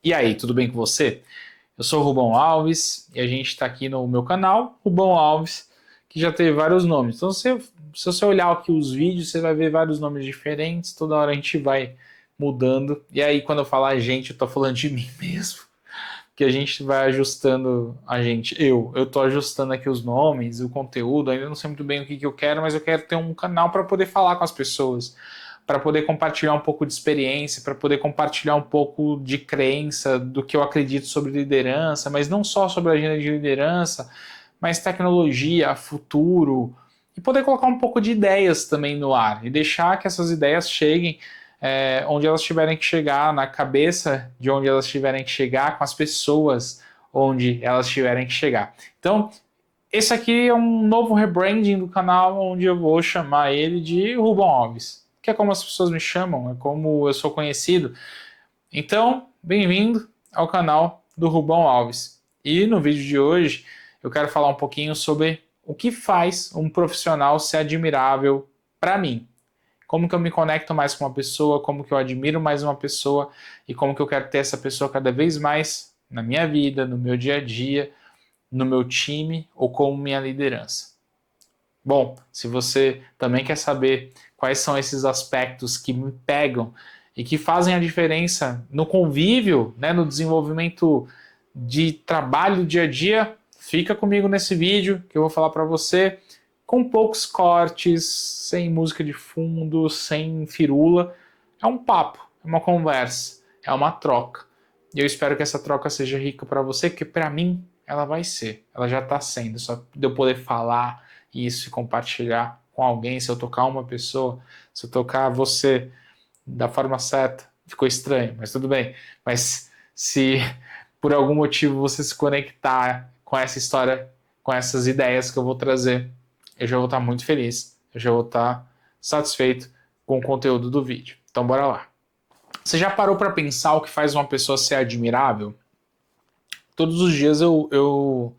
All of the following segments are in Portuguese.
E aí, tudo bem com você? Eu sou o Rubão Alves e a gente está aqui no meu canal, Rubão Alves, que já teve vários nomes. Então, se você olhar aqui os vídeos, você vai ver vários nomes diferentes, toda hora a gente vai mudando. E aí, quando eu falar gente, eu tô falando de mim mesmo, que a gente vai ajustando a gente. Eu tô ajustando aqui os nomes, o conteúdo, ainda não sei muito bem o que eu quero, mas eu quero ter um canal para poder falar com as pessoas, para poder compartilhar um pouco de experiência, para poder compartilhar um pouco de crença do que eu acredito sobre liderança, mas não só sobre a agenda de liderança, mas tecnologia, futuro, e poder colocar um pouco de ideias também no ar e deixar que essas ideias cheguem onde elas tiverem que chegar, na cabeça de onde elas tiverem que chegar, com as pessoas onde elas tiverem que chegar. Então, esse aqui é um novo rebranding do canal, onde eu vou chamar ele de Rubão Alves, que é como as pessoas me chamam, é como eu sou conhecido. Então, bem-vindo ao canal do Rubão Alves. E no vídeo de hoje, eu quero falar um pouquinho sobre o que faz um profissional ser admirável para mim. Como que eu me conecto mais com uma pessoa, como que eu admiro mais uma pessoa e como que eu quero ter essa pessoa cada vez mais na minha vida, no meu dia a dia, no meu time ou como minha liderança. Bom, se você também quer saber quais são esses aspectos que me pegam e que fazem a diferença no convívio, né, no desenvolvimento de trabalho do dia a dia, fica comigo nesse vídeo que eu vou falar para você com poucos cortes, sem música de fundo, sem firula. É um papo, é uma conversa, é uma troca. E eu espero que essa troca seja rica para você, porque para mim ela vai ser, ela já está sendo. Só de eu poder falar isso e compartilhar com alguém, se eu tocar uma pessoa, se eu tocar você da forma certa, ficou estranho, mas tudo bem. Mas se por algum motivo você se conectar com essa história, com essas ideias que eu vou trazer, eu já vou estar muito feliz, eu já vou estar satisfeito com o conteúdo do vídeo. Então bora lá. Você já parou para pensar o que faz uma pessoa ser admirável? Todos os dias eu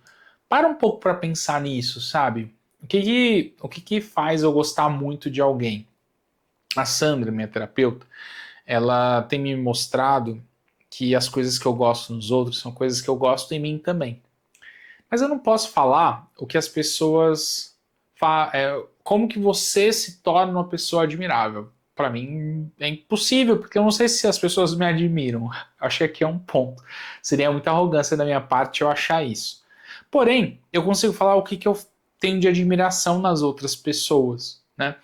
paro um pouco para pensar nisso, sabe? O que faz eu gostar muito de alguém? A Sandra, minha terapeuta, ela tem me mostrado que as coisas que eu gosto nos outros são coisas que eu gosto em mim também. Mas eu não posso falar o que as pessoas como que você se torna uma pessoa admirável. Para mim é impossível, porque eu não sei se as pessoas me admiram. Acho que aqui é um ponto. Seria muita arrogância da minha parte eu achar isso. Porém, eu consigo falar o que eu tenho de admiração nas outras pessoas, né?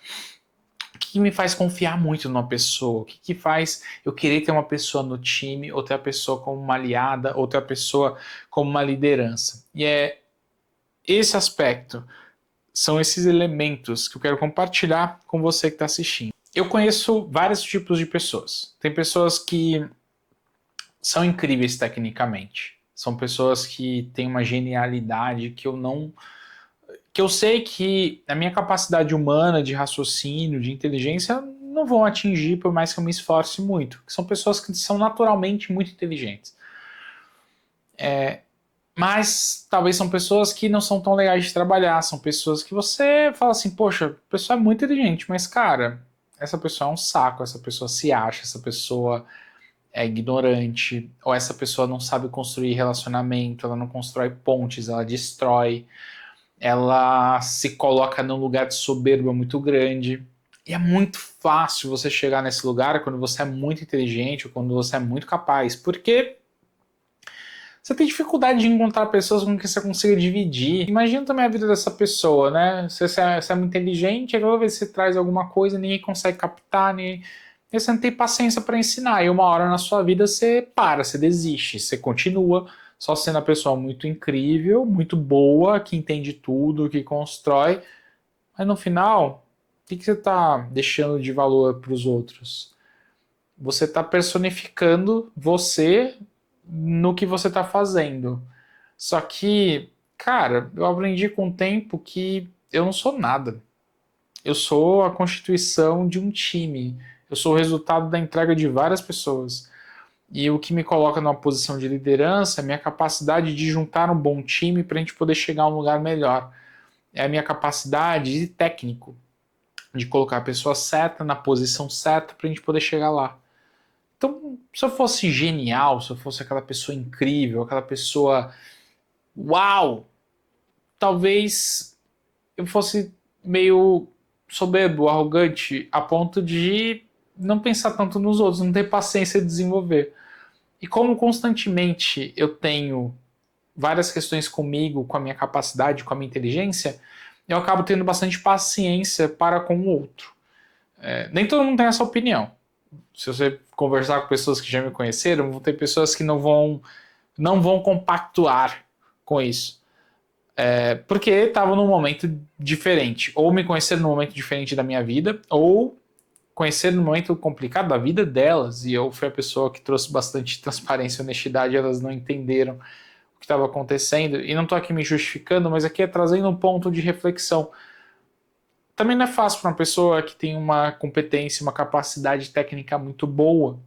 O que me faz confiar muito numa pessoa? O que faz eu querer ter uma pessoa no time, ou ter a pessoa como uma aliada, ou ter a pessoa como uma liderança? E é esse aspecto, são esses elementos que eu quero compartilhar com você que está assistindo. Eu conheço vários tipos de pessoas. Tem pessoas que são incríveis tecnicamente. São pessoas que têm uma genialidade que eu não que eu sei que a minha capacidade humana de raciocínio, de inteligência, não vão atingir por mais que eu me esforce muito. São pessoas que são naturalmente muito inteligentes. Mas talvez são pessoas que não são tão legais de trabalhar, são pessoas que você fala assim, poxa, a pessoa é muito inteligente, mas cara, essa pessoa é um saco, essa pessoa se acha, essa pessoa é ignorante, ou essa pessoa não sabe construir relacionamento, ela não constrói pontes, ela destrói, ela se coloca num lugar de soberba muito grande. E é muito fácil você chegar nesse lugar quando você é muito inteligente ou quando você é muito capaz, porque você tem dificuldade de encontrar pessoas com quem você consiga dividir. Imagina também a vida dessa pessoa, né? Você é muito inteligente, aí toda vez que você traz alguma coisa, ninguém consegue captar, você não tem paciência para ensinar. E uma hora na sua vida você para, você desiste, você continua só sendo a pessoa muito incrível, muito boa, que entende tudo, que constrói. Mas no final, o que você está deixando de valor para os outros? Você está personificando você no que você está fazendo. Só que, cara, eu aprendi com o tempo que eu não sou nada. Eu sou a constituição de um time. Eu sou o resultado da entrega de várias pessoas. E o que me coloca numa posição de liderança é a minha capacidade de juntar um bom time para a gente poder chegar a um lugar melhor. É a minha capacidade de técnico, de colocar a pessoa certa na posição certa para a gente poder chegar lá. Então, se eu fosse genial, se eu fosse aquela pessoa incrível, aquela pessoa uau, talvez eu fosse meio soberbo, arrogante, a ponto de não pensar tanto nos outros, não ter paciência de desenvolver. E como constantemente eu tenho várias questões comigo, com a minha capacidade, com a minha inteligência, eu acabo tendo bastante paciência para com o outro. Nem todo mundo tem essa opinião. Se você conversar com pessoas que já me conheceram, vão ter pessoas que não vão compactuar com isso. Porque estavam num momento diferente. Ou me conheceram num momento diferente da minha vida, ou conheceram num momento complicado da vida delas. E eu fui a pessoa que trouxe bastante transparência e honestidade, elas não entenderam o que estava acontecendo. E não estou aqui me justificando, mas aqui é trazendo um ponto de reflexão. Também não é fácil para uma pessoa que tem uma competência, uma capacidade técnica muito boa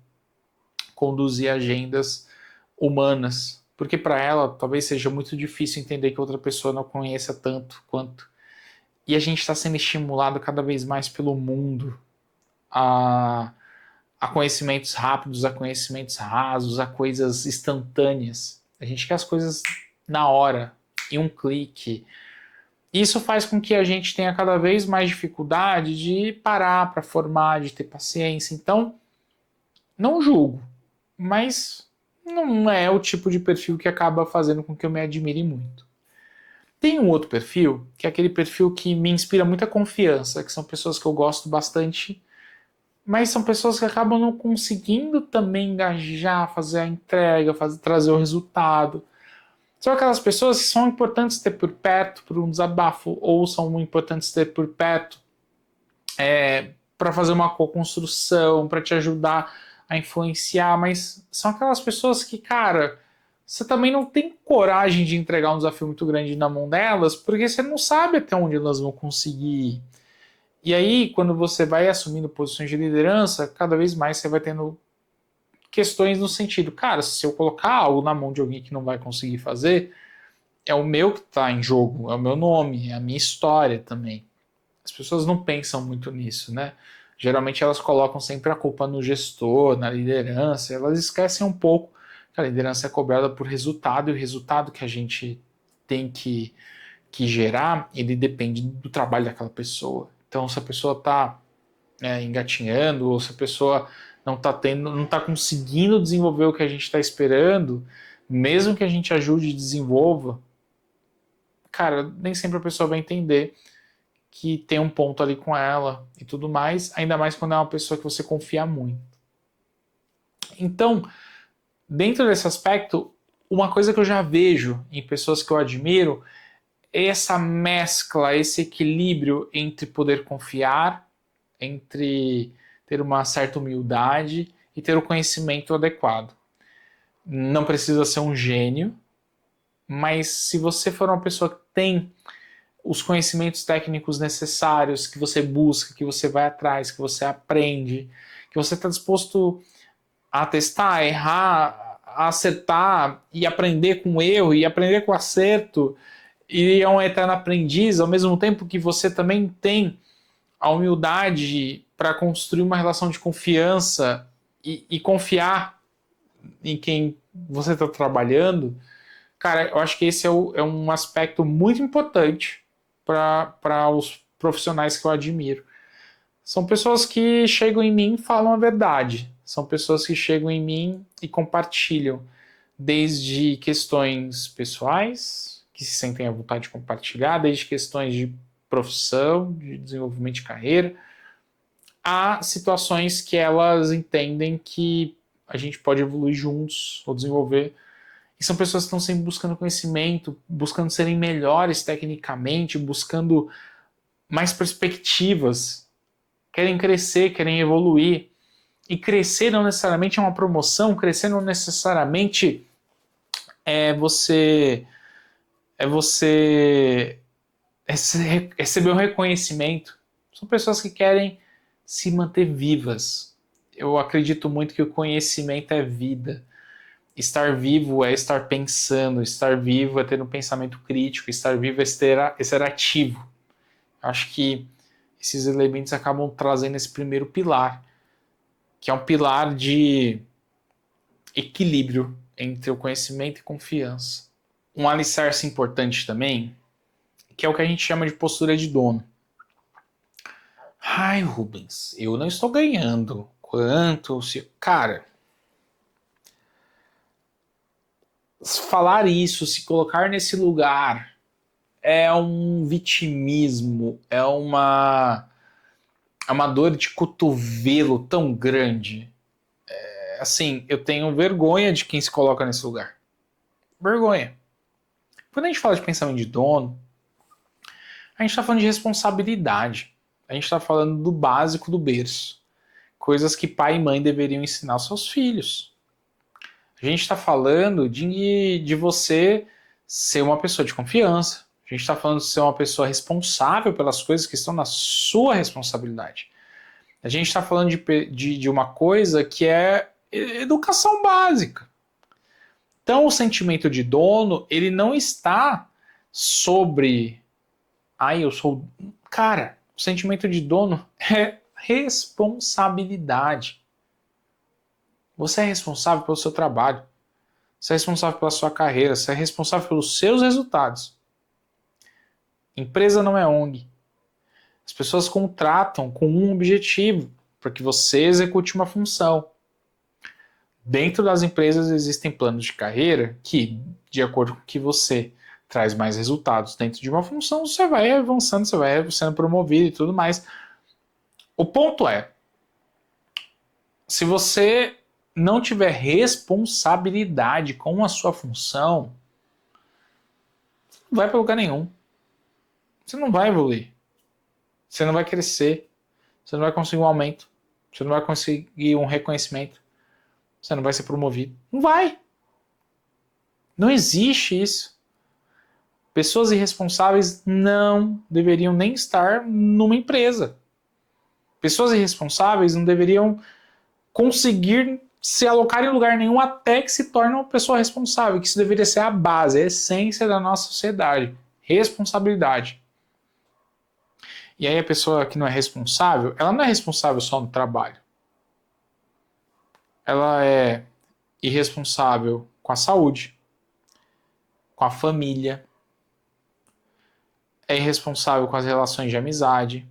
conduzir agendas humanas, porque para ela talvez seja muito difícil entender que outra pessoa não conheça tanto quanto. E a gente está sendo estimulado cada vez mais pelo mundo a conhecimentos rápidos, a conhecimentos rasos, a coisas instantâneas. A gente quer as coisas na hora, em um clique. Isso faz com que a gente tenha cada vez mais dificuldade de parar para formar, de ter paciência. Então, não julgo, mas não é o tipo de perfil que acaba fazendo com que eu me admire muito. Tem um outro perfil, que é aquele perfil que me inspira muita confiança, que são pessoas que eu gosto bastante, mas são pessoas que acabam não conseguindo também engajar, fazer a entrega, trazer o resultado. São aquelas pessoas que são importantes ter por perto por um desabafo, ou são importantes ter por perto para fazer uma co-construção, para te ajudar a influenciar, mas são aquelas pessoas que, cara, você também não tem coragem de entregar um desafio muito grande na mão delas, porque você não sabe até onde elas vão conseguir ir. E aí, quando você vai assumindo posições de liderança, cada vez mais você vai tendo questões no sentido, cara, se eu colocar algo na mão de alguém que não vai conseguir fazer, é o meu que está em jogo, é o meu nome, é a minha história também. As pessoas não pensam muito nisso, né? Geralmente elas colocam sempre a culpa no gestor, na liderança, elas esquecem um pouco que a liderança é cobrada por resultado, e o resultado que a gente tem que gerar, ele depende do trabalho daquela pessoa. Então, se a pessoa está engatinhando, ou se a pessoa não está conseguindo desenvolver o que a gente está esperando, mesmo que a gente ajude e desenvolva, cara, nem sempre a pessoa vai entender que tem um ponto ali com ela e tudo mais, ainda mais quando é uma pessoa que você confia muito. Então, dentro desse aspecto, uma coisa que eu já vejo em pessoas que eu admiro é essa mescla, esse equilíbrio entre poder confiar, entre ter uma certa humildade e ter o conhecimento adequado. Não precisa ser um gênio, mas se você for uma pessoa que tem os conhecimentos técnicos necessários, que você busca, que você vai atrás, que você aprende, que você está disposto a testar, a errar, a acertar e aprender com o erro e aprender com o acerto, e é um eterno aprendiz, ao mesmo tempo que você também tem a humildade para construir uma relação de confiança e confiar em quem você está trabalhando, cara, eu acho que esse é um aspecto muito importante para os profissionais que eu admiro. São pessoas que chegam em mim e falam a verdade. São pessoas que chegam em mim e compartilham, desde questões pessoais, que se sentem à vontade de compartilhar, desde questões de profissão, de desenvolvimento de carreira, a situações que elas entendem que a gente pode evoluir juntos ou desenvolver. E são pessoas que estão sempre buscando conhecimento, buscando serem melhores tecnicamente, buscando mais perspectivas, querem crescer, querem evoluir. E crescer não necessariamente é uma promoção, crescer não necessariamente é você receber um reconhecimento. São pessoas que querem se manter vivas. Eu acredito muito que o conhecimento é vida. Estar vivo é estar pensando, estar vivo é ter um pensamento crítico, estar vivo é ser ativo. Acho que esses elementos acabam trazendo esse primeiro pilar, que é um pilar de equilíbrio entre o conhecimento e confiança. Um alicerce importante também, que é o que a gente chama de postura de dono. Ai, Rubens, eu não estou ganhando. Quanto? Cara, falar isso, se colocar nesse lugar, é um vitimismo, é uma dor de cotovelo tão grande. Assim, eu tenho vergonha de quem se coloca nesse lugar. Vergonha. Quando a gente fala de pensamento de dono, a gente está falando de responsabilidade. A gente está falando do básico do berço. Coisas que pai e mãe deveriam ensinar aos seus filhos. A gente está falando de você ser uma pessoa de confiança. A gente está falando de ser uma pessoa responsável pelas coisas que estão na sua responsabilidade. A gente está falando de uma coisa que é educação básica. Então, o sentimento de dono, ele não está sobre... Ai, eu sou... Cara, o sentimento de dono é responsabilidade. Você é responsável pelo seu trabalho. Você é responsável pela sua carreira. Você é responsável pelos seus resultados. Empresa não é ONG. As pessoas contratam com um objetivo, para que você execute uma função. Dentro das empresas existem planos de carreira que, de acordo com que você traz mais resultados dentro de uma função, você vai avançando, você vai sendo promovido e tudo mais. O ponto é, se você não tiver responsabilidade com a sua função, não vai para lugar nenhum. Você não vai evoluir. Você não vai crescer. Você não vai conseguir um aumento. Você não vai conseguir um reconhecimento. Você não vai ser promovido. Não vai. Não existe isso. Pessoas irresponsáveis não deveriam nem estar numa empresa. Pessoas irresponsáveis não deveriam conseguir se alocar em lugar nenhum até que se torne uma pessoa responsável, que isso deveria ser a base, a essência da nossa sociedade. Responsabilidade. E aí a pessoa que não é responsável, ela não é responsável só no trabalho. Ela é irresponsável com a saúde, com a família, é irresponsável com as relações de amizade.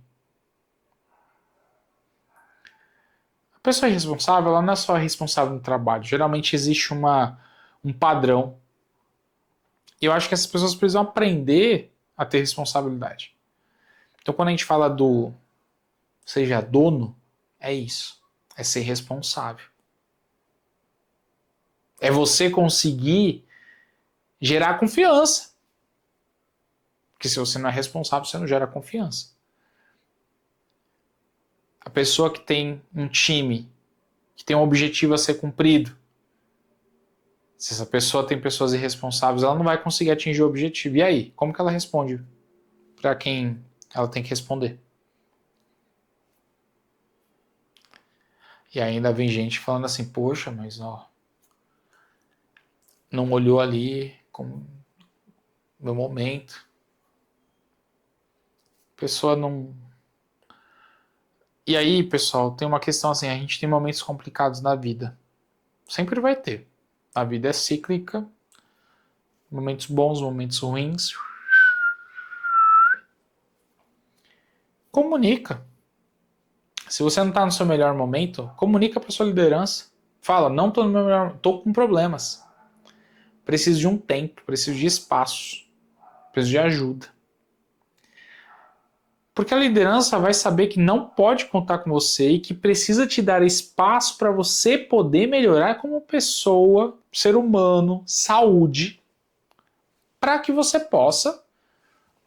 A pessoa irresponsável, ela não é só responsável no trabalho. Geralmente existe um padrão. E eu acho que essas pessoas precisam aprender a ter responsabilidade. Então quando a gente fala do seja dono, é isso. É ser responsável. É você conseguir gerar confiança. Porque se você não é responsável, você não gera confiança. A pessoa que tem um time, que tem um objetivo a ser cumprido, se essa pessoa tem pessoas irresponsáveis, ela não vai conseguir atingir o objetivo. E aí? Como que ela responde para quem ela tem que responder? E ainda vem gente falando assim, poxa, mas ó, não olhou ali como no momento. A pessoa não... E aí, pessoal, tem uma questão assim, a gente tem momentos complicados na vida. Sempre vai ter. A vida é cíclica, momentos bons, momentos ruins. Comunica. Se você não está no seu melhor momento, comunica para sua liderança. Fala, não estou no meu melhor, estou com problemas. Preciso de um tempo, preciso de espaço, preciso de ajuda. Porque a liderança vai saber que não pode contar com você e que precisa te dar espaço para você poder melhorar como pessoa, ser humano, saúde, para que você possa,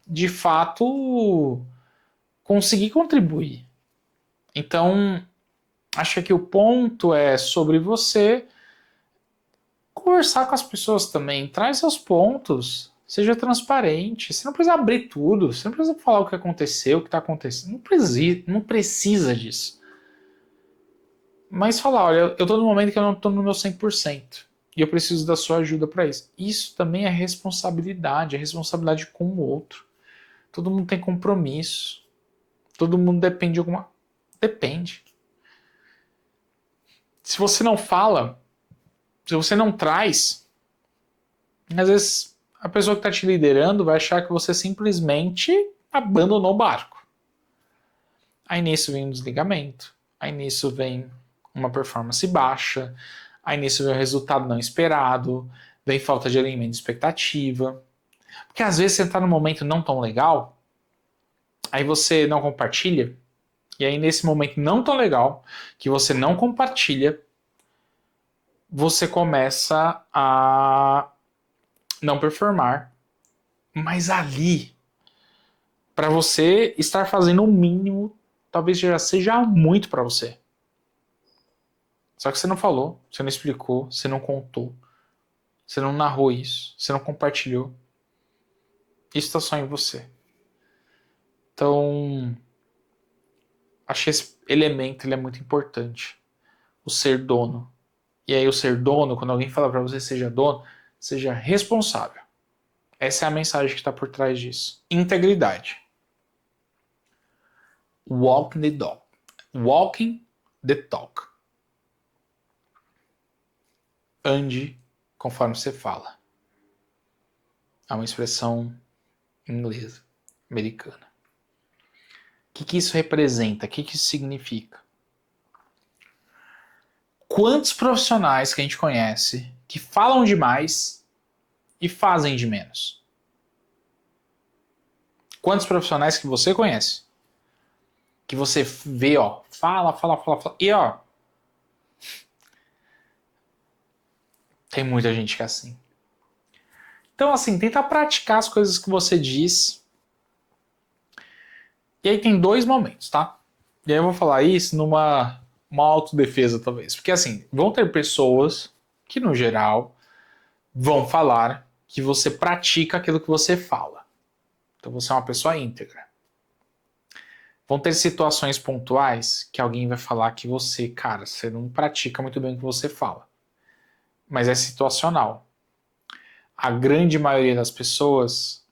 de fato, conseguir contribuir. Então, acho que o ponto é sobre você conversar com as pessoas também, traz seus pontos, seja transparente. Você não precisa abrir tudo, você não precisa falar o que aconteceu, o que está acontecendo. Não precisa disso. Mas falar, olha, eu estou no momento que eu não estou no meu 100%. E eu preciso da sua ajuda para isso. Isso também é responsabilidade, é responsabilidade com o outro. Todo mundo tem compromisso. Todo mundo depende de alguma... Depende. Se você não fala, se você não traz, às vezes a pessoa que está te liderando vai achar que você simplesmente abandonou o barco. Aí nisso vem um desligamento, aí nisso vem uma performance baixa, aí nisso vem um resultado não esperado, vem falta de alinhamento de expectativa. Porque às vezes você está num momento não tão legal, aí você não compartilha, e aí nesse momento não tão legal, que você não compartilha, você começa a não performar. Mas ali, para você estar fazendo o mínimo, talvez já seja muito para você. Só que você não falou, você não explicou, você não contou, você não narrou isso, você não compartilhou. Isso está só em você. Então, acho que esse elemento ele é muito importante. O ser dono. E aí o ser dono, quando alguém fala para você seja dono, seja responsável. Essa é a mensagem que está por trás disso. Integridade. Walking the dog. Walking the talk. Ande conforme você fala. É uma expressão inglesa, americana. O que isso representa? O que isso significa? Quantos profissionais que a gente conhece que falam demais e fazem de menos? Quantos profissionais que você conhece que você vê, ó, fala, e ó, tem muita gente que é assim. Então, assim, tenta praticar as coisas que você diz. E aí tem dois momentos, tá? E aí eu vou falar isso numa autodefesa, talvez. Porque, assim, vão ter pessoas que, no geral, vão falar que você pratica aquilo que você fala. Então, você é uma pessoa íntegra. Vão ter situações pontuais que alguém vai falar que você, cara, você não pratica muito bem o que você fala. Mas é situacional. A grande maioria das pessoas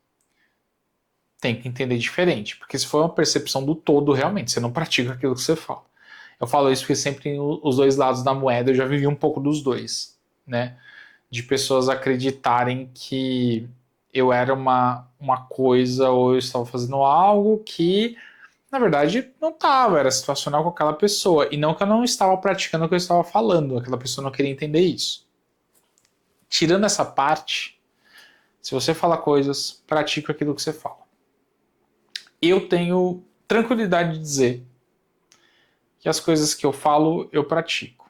tem que entender diferente, porque se for uma percepção do todo, realmente, você não pratica aquilo que você fala. Eu falo isso porque sempre tem os dois lados da moeda, eu já vivi um pouco dos dois, né? De pessoas acreditarem que eu era uma coisa ou eu estava fazendo algo que, na verdade, não estava, era situacional com aquela pessoa, e não que eu não estava praticando o que eu estava falando, aquela pessoa não queria entender isso. Tirando essa parte, se você fala coisas, pratica aquilo que você fala. Eu tenho tranquilidade de dizer que as coisas que eu falo, eu pratico.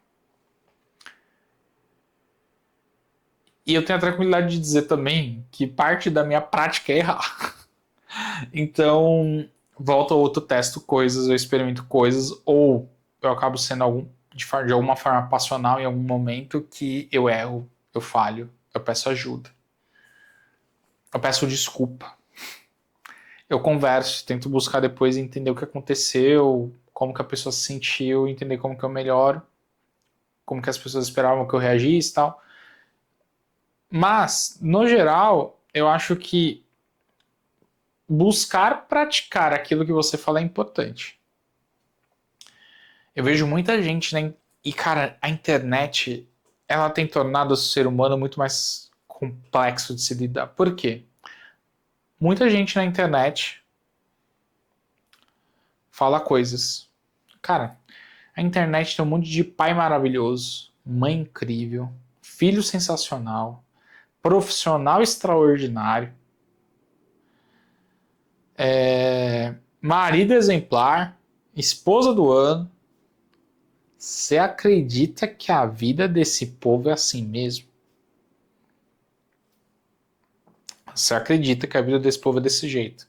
E eu tenho a tranquilidade de dizer também que parte da minha prática é errar. Então, volta ou outra, eu testo coisas, eu experimento coisas, ou eu acabo sendo de alguma forma passional em algum momento que eu erro, eu falho, eu peço ajuda. Eu peço desculpa. Eu converso, tento buscar depois entender o que aconteceu, como que a pessoa se sentiu, entender como que eu melhoro, como que as pessoas esperavam que eu reagisse e tal. Mas, no geral, eu acho que buscar praticar aquilo que você fala é importante. Eu vejo muita gente, né? E, cara, a internet, ela tem tornado o ser humano muito mais complexo de se lidar. Por quê? Muita gente na internet fala coisas. Cara, a internet tem um monte de pai maravilhoso, mãe incrível, filho sensacional, profissional extraordinário, marido exemplar, esposa do ano. Você acredita que a vida desse povo é assim mesmo? Você acredita que a vida desse povo é desse jeito?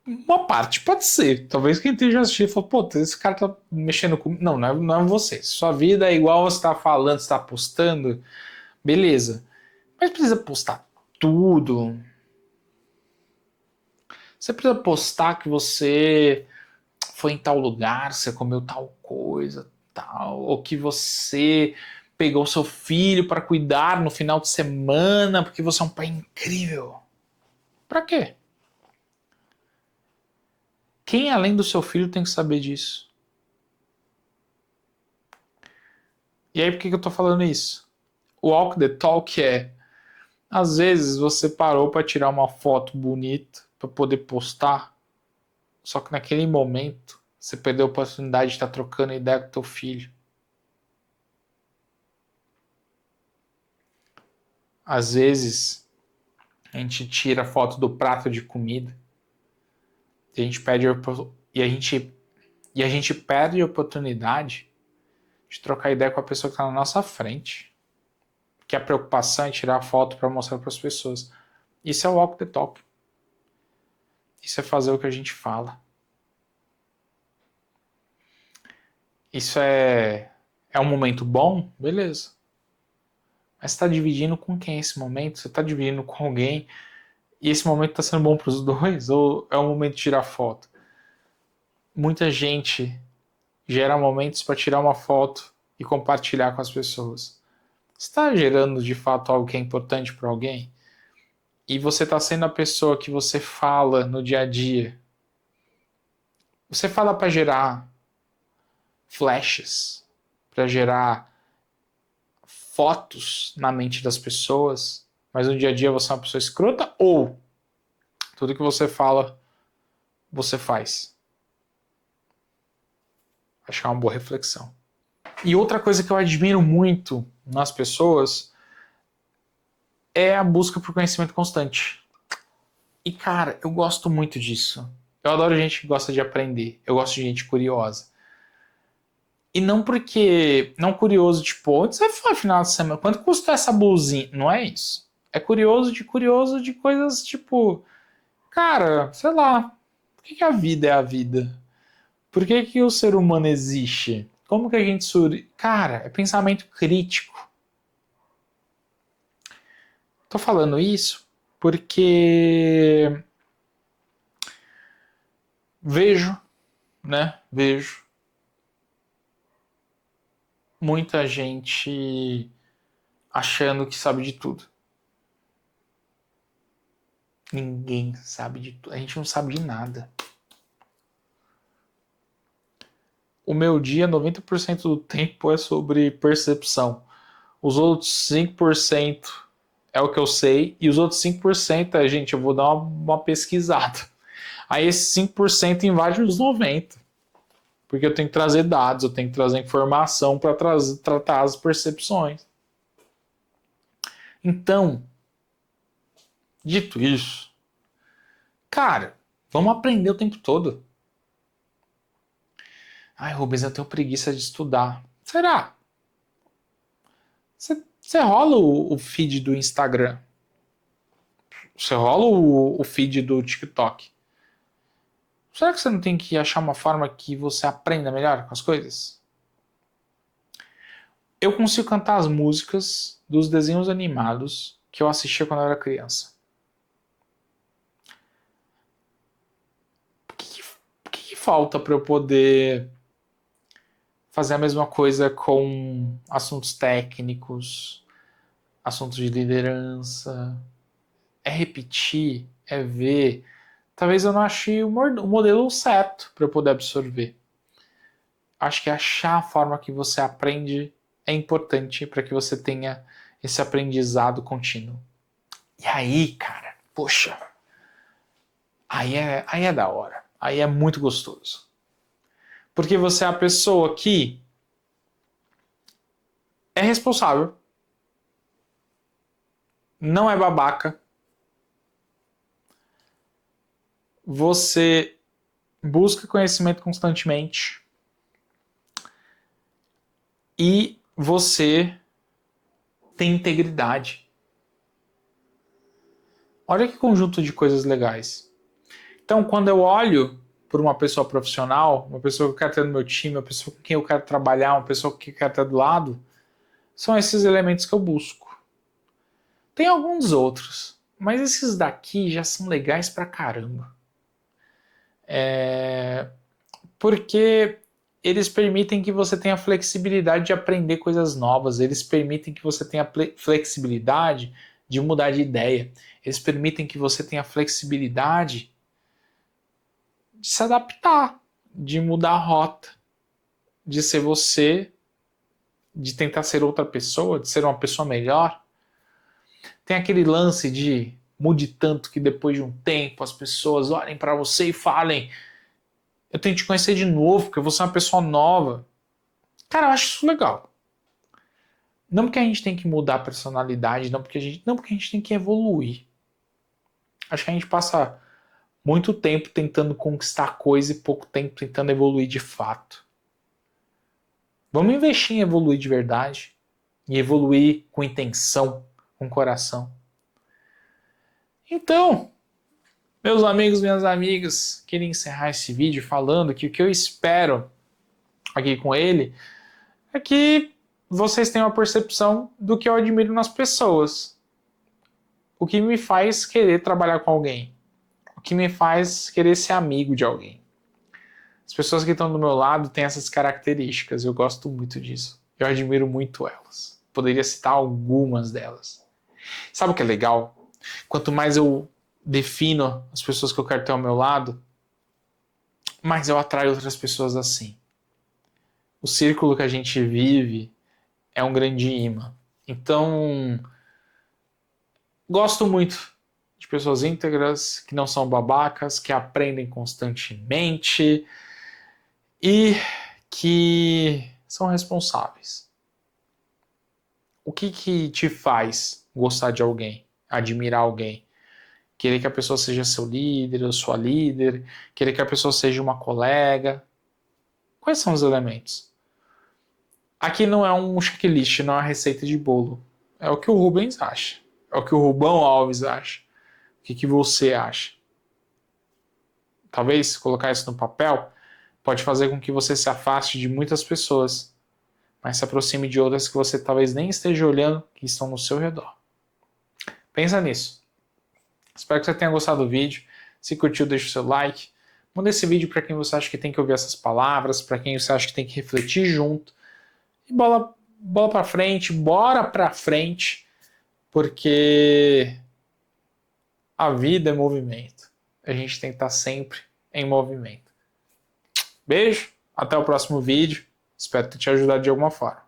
Uma parte pode ser. Talvez quem esteja assistindo falou, pô, esse cara tá mexendo com. Não, não é você. Sua vida é igual você tá falando, você tá postando. Beleza. Mas precisa postar tudo. Você precisa postar que você foi em tal lugar, você comeu tal coisa, tal, ou que você pegou seu filho para cuidar no final de semana porque você é um pai incrível. Pra quê? Quem além do seu filho tem que saber disso? E aí por que eu tô falando isso? O walk the talk às vezes você parou para tirar uma foto bonita para poder postar, só que naquele momento você perdeu a oportunidade de estar trocando ideia com teu filho. Às vezes a gente tira a foto do prato de comida e a gente perde a oportunidade de trocar ideia com a pessoa que está na nossa frente. Que a preocupação é tirar a foto para mostrar para as pessoas. Isso é o walk the talk. Isso é fazer o que a gente fala. Isso é um momento bom? Beleza. Mas você está dividindo com quem esse momento? Você está dividindo com alguém e esse momento está sendo bom para os dois? Ou é o momento de tirar foto? Muita gente gera momentos para tirar uma foto e compartilhar com as pessoas. Está gerando de fato algo que é importante para alguém? E você está sendo a pessoa que você fala no dia a dia. Você fala para gerar flashes, para gerar fotos na mente das pessoas, mas no dia a dia você é uma pessoa escrota, ou tudo que você fala, você faz? Acho que é uma boa reflexão. E outra coisa que eu admiro muito nas pessoas é a busca por conhecimento constante. E cara, eu gosto muito disso. Eu adoro gente que gosta de aprender. Eu gosto de gente curiosa. E não porque... Não curioso, tipo, onde você foi no final de semana? Quanto custou essa blusinha? Não é isso. É curioso de coisas tipo... Cara, sei lá. Por que a vida é a vida? Por que o ser humano existe? Como que a gente surge? Cara, é pensamento crítico. Tô falando isso porque vejo muita gente achando que sabe de tudo. Ninguém sabe de tudo. A gente não sabe de nada. O meu dia, 90% do tempo é sobre percepção. Os outros 5% é o que eu sei, e os outros 5% é, gente, eu vou dar uma pesquisada. Aí esse 5% invade os 90%. Porque eu tenho que trazer dados, eu tenho que trazer informação para tratar as percepções. Então, dito isso, cara, vamos aprender o tempo todo. Ai, Rubens, eu tenho preguiça de estudar. Será? Você rola o feed do Instagram? Você rola o feed do TikTok? Será que você não tem que achar uma forma que você aprenda melhor com as coisas? Eu consigo cantar as músicas dos desenhos animados que eu assistia quando eu era criança. O que falta para eu poder fazer a mesma coisa com assuntos técnicos, assuntos de liderança? É repetir, é ver. Talvez eu não ache o modelo certo para eu poder absorver. Acho que achar a forma que você aprende é importante para que você tenha esse aprendizado contínuo. E aí, cara, poxa, aí é da hora. Aí é muito gostoso. Porque você é a pessoa que é responsável, não é babaca, você busca conhecimento constantemente e você tem integridade. Olha que conjunto de coisas legais. Então, quando eu olho por uma pessoa profissional, uma pessoa que eu quero ter no meu time, uma pessoa com quem eu quero trabalhar, uma pessoa com quem eu quero ter do lado, são esses elementos que eu busco. Tem alguns outros, mas esses daqui já são legais pra caramba. Porque eles permitem que você tenha flexibilidade de aprender coisas novas, eles permitem que você tenha flexibilidade de mudar de ideia, eles permitem que você tenha flexibilidade de se adaptar, de mudar a rota, de ser você, de tentar ser outra pessoa, de ser uma pessoa melhor. Tem aquele lance de mude tanto que depois de um tempo as pessoas olhem para você e falem: eu tenho que te conhecer de novo, porque você é uma pessoa nova. Cara, eu acho isso legal. Não porque a gente tem que mudar a personalidade, não porque a gente tem que evoluir. Acho que a gente passa muito tempo tentando conquistar coisa e pouco tempo tentando evoluir de fato. Vamos investir em evoluir de verdade. E evoluir com intenção, com coração. Então, meus amigos, minhas amigas, queria encerrar esse vídeo falando que o que eu espero aqui com ele é que vocês tenham a percepção do que eu admiro nas pessoas. O que me faz querer trabalhar com alguém. O que me faz querer ser amigo de alguém. As pessoas que estão do meu lado têm essas características. Eu gosto muito disso. Eu admiro muito elas. Poderia citar algumas delas. Sabe o que é legal? Quanto mais eu defino as pessoas que eu quero ter ao meu lado, mais eu atraio outras pessoas assim. O círculo que a gente vive é um grande imã. Então, gosto muito de pessoas íntegras, que não são babacas, que aprendem constantemente e que são responsáveis. O que te faz gostar de alguém, admirar alguém? Querer que a pessoa seja seu líder ou sua líder, querer que a pessoa seja uma colega. Quais são os elementos? Aqui não é um checklist, não é uma receita de bolo. É o que o Rubens acha. É o que o Rubão Alves acha. O que você acha? Talvez colocar isso no papel pode fazer com que você se afaste de muitas pessoas, mas se aproxime de outras que você talvez nem esteja olhando, que estão no seu redor. Pensa nisso. Espero que você tenha gostado do vídeo. Se curtiu, deixa o seu like. Manda esse vídeo para quem você acha que tem que ouvir essas palavras, para quem você acha que tem que refletir junto. E bola para frente, bora para frente, porque a vida é movimento. A gente tem que estar sempre em movimento. Beijo, até o próximo vídeo. Espero ter te ajudado de alguma forma.